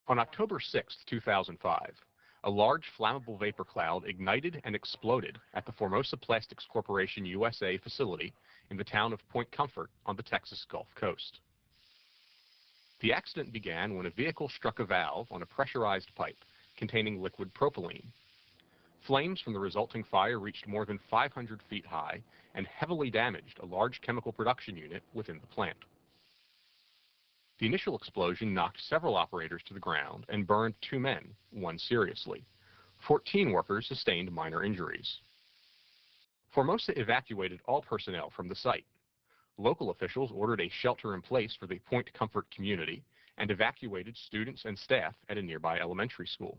On October 6, 2005, a large flammable vapor cloud ignited and exploded at the Formosa Plastics Corporation USA facility in the town of Point Comfort on the Texas Gulf Coast. The accident began when a vehicle struck a valve on a pressurized pipe containing liquid propylene. Flames from the resulting fire reached more than 500 feet high and heavily damaged a large chemical production unit within the plant. The initial explosion knocked several operators to the ground and burned 2 men, 1 seriously. 14 workers sustained minor injuries. Formosa evacuated all personnel from the site. Local officials ordered a shelter-in-place for the Point Comfort community and evacuated students and staff at a nearby elementary school.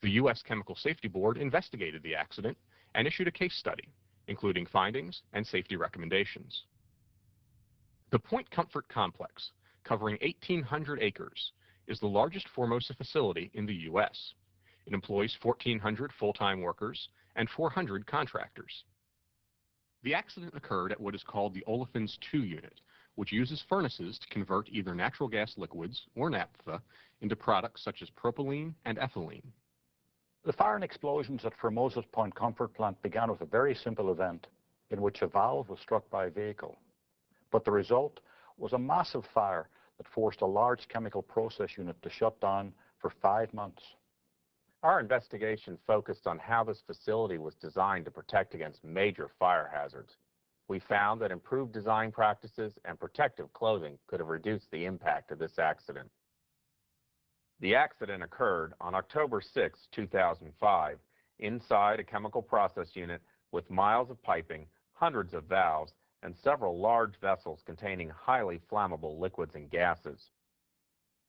The U.S. Chemical Safety Board investigated the accident and issued a case study, including findings and safety recommendations. The Point Comfort complex, covering 1,800 acres, is the largest Formosa facility in the U.S. It employs 1,400 full-time workers and 400 contractors. The accident occurred at what is called the Olefins 2 unit, which uses furnaces to convert either natural gas liquids or naphtha into products such as propylene and ethylene. The fire and explosions at Formosa's Point Comfort plant began with a very simple event in which a valve was struck by a vehicle. But the result was a massive fire that forced a large chemical process unit to shut down for 5 months. Our investigation focused on how this facility was designed to protect against major fire hazards. We found that improved design practices and protective clothing could have reduced the impact of this accident. The accident occurred on October 6, 2005, inside a chemical process unit with miles of piping, hundreds of valves, and several large vessels containing highly flammable liquids and gases.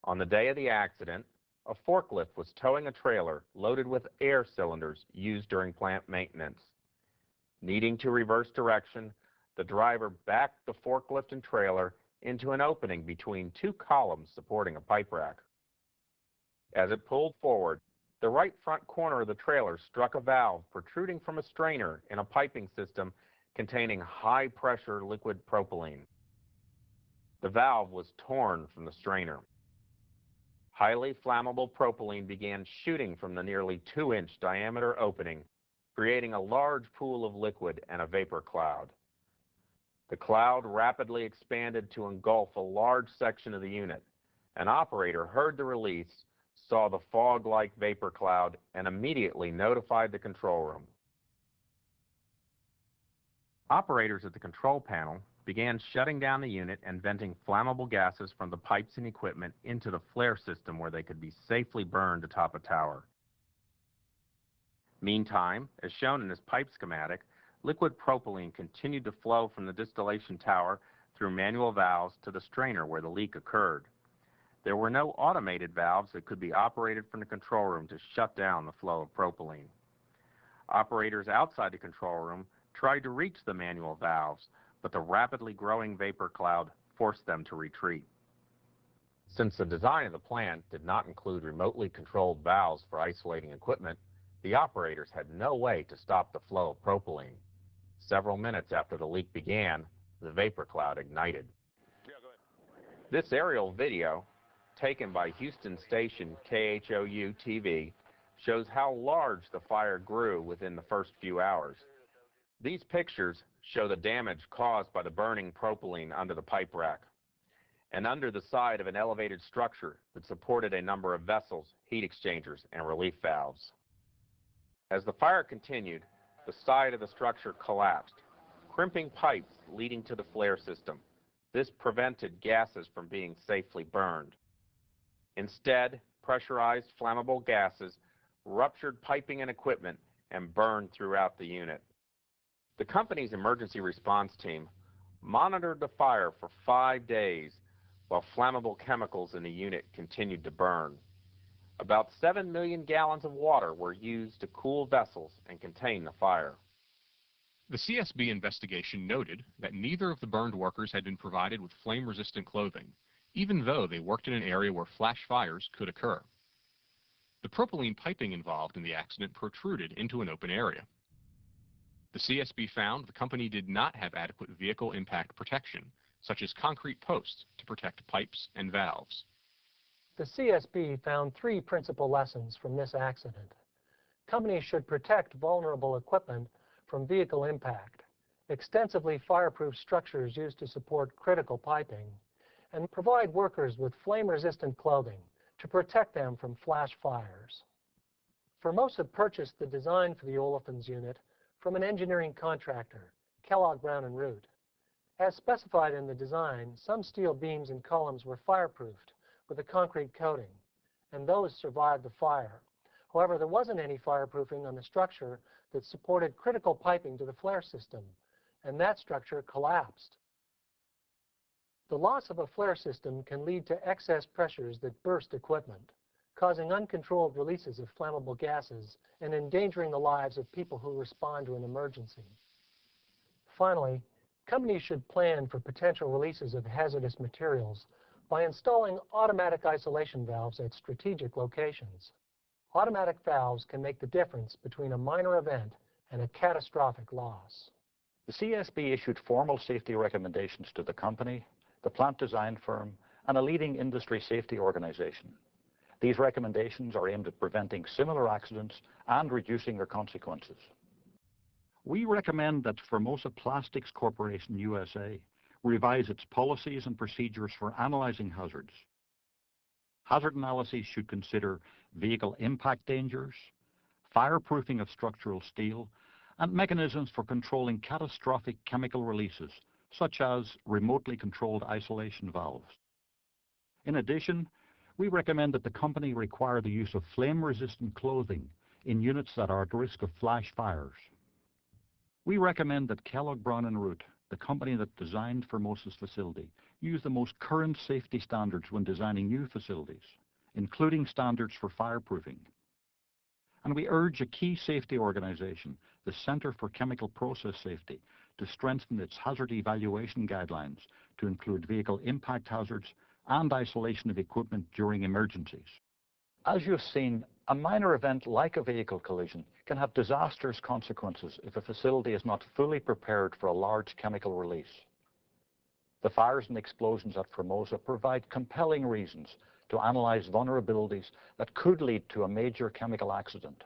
On the day of the accident, a forklift was towing a trailer loaded with air cylinders used during plant maintenance. Needing to reverse direction, the driver backed the forklift and trailer into an opening between 2 columns supporting a pipe rack. As it pulled forward, the right front corner of the trailer struck a valve protruding from a strainer in a piping system containing high-pressure liquid propylene. The valve was torn from the strainer. Highly flammable propylene began shooting from the nearly 2-inch diameter opening, creating a large pool of liquid and a vapor cloud. The cloud rapidly expanded to engulf a large section of the unit. An operator heard the release, saw the fog-like vapor cloud, and immediately notified the control room. Operators at the control panel began shutting down the unit and venting flammable gases from the pipes and equipment into the flare system where they could be safely burned atop a tower. Meantime, as shown in this pipe schematic, liquid propylene continued to flow from the distillation tower through manual valves to the strainer where the leak occurred. There were no automated valves that could be operated from the control room to shut down the flow of propylene. Operators outside the control room tried to reach the manual valves, but the rapidly growing vapor cloud forced them to retreat. Since the design of the plant did not include remotely controlled valves for isolating equipment, the operators had no way to stop the flow of propylene. Several minutes after the leak began, the vapor cloud ignited. This aerial video, taken by Houston station KHOU-TV, shows how large the fire grew within the first few hours. These pictures show the damage caused by the burning propylene under the pipe rack and under the side of an elevated structure that supported a number of vessels, heat exchangers, and relief valves. As the fire continued, the side of the structure collapsed, crimping pipes leading to the flare system. This prevented gases from being safely burned. Instead, pressurized flammable gases ruptured piping and equipment and burned throughout the unit. The company's emergency response team monitored the fire for 5 days while flammable chemicals in the unit continued to burn. About 7 million gallons of water were used to cool vessels and contain the fire. The CSB investigation noted that neither of the burned workers had been provided with flame-resistant clothing, even though they worked in an area where flash fires could occur. The propylene piping involved in the accident protruded into an open area. The CSB found the company did not have adequate vehicle impact protection, such as concrete posts to protect pipes and valves. The CSB found three principal lessons from this accident. Companies should protect vulnerable equipment from vehicle impact, extensively fireproof structures used to support critical piping, and provide workers with flame-resistant clothing to protect them from flash fires. Formosa purchased the design for the olefins unit from an engineering contractor, Kellogg Brown & Root. As specified in the design, some steel beams and columns were fireproofed with a concrete coating, and those survived the fire. However, there wasn't any fireproofing on the structure that supported critical piping to the flare system, and that structure collapsed. The loss of a flare system can lead to excess pressures that burst equipment, causing uncontrolled releases of flammable gases and endangering the lives of people who respond to an emergency. Finally, companies should plan for potential releases of hazardous materials by installing automatic isolation valves at strategic locations. Automatic valves can make the difference between a minor event and a catastrophic loss. The CSB issued formal safety recommendations to the company, the plant design firm, and a leading industry safety organization. These recommendations are aimed at preventing similar accidents and reducing their consequences. We recommend that Formosa Plastics Corporation USA revise its policies and procedures for analyzing hazards. Hazard analyses should consider vehicle impact dangers, fireproofing of structural steel, and mechanisms for controlling catastrophic chemical releases, such as remotely controlled isolation valves. In addition, we recommend that the company require the use of flame-resistant clothing in units that are at risk of flash fires. We recommend that Kellogg Brown & Root, the company that designed Formosa's facility, use the most current safety standards when designing new facilities, including standards for fireproofing. And we urge a key safety organization, the Center for Chemical Process Safety, to strengthen its hazard evaluation guidelines to include vehicle impact hazards and isolation of equipment during emergencies. As you've seen, a minor event like a vehicle collision can have disastrous consequences if a facility is not fully prepared for a large chemical release. The fires and explosions at Formosa provide compelling reasons to analyze vulnerabilities that could lead to a major chemical accident.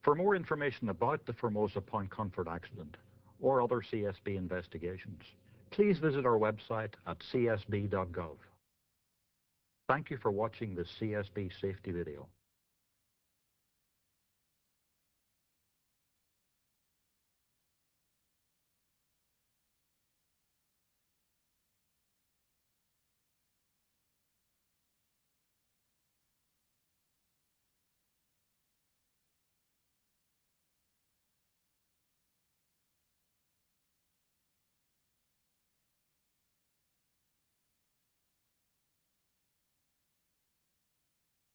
For more information about the Formosa Point Comfort accident or other CSB investigations, please visit our website at csb.gov. Thank you for watching this CSB safety video.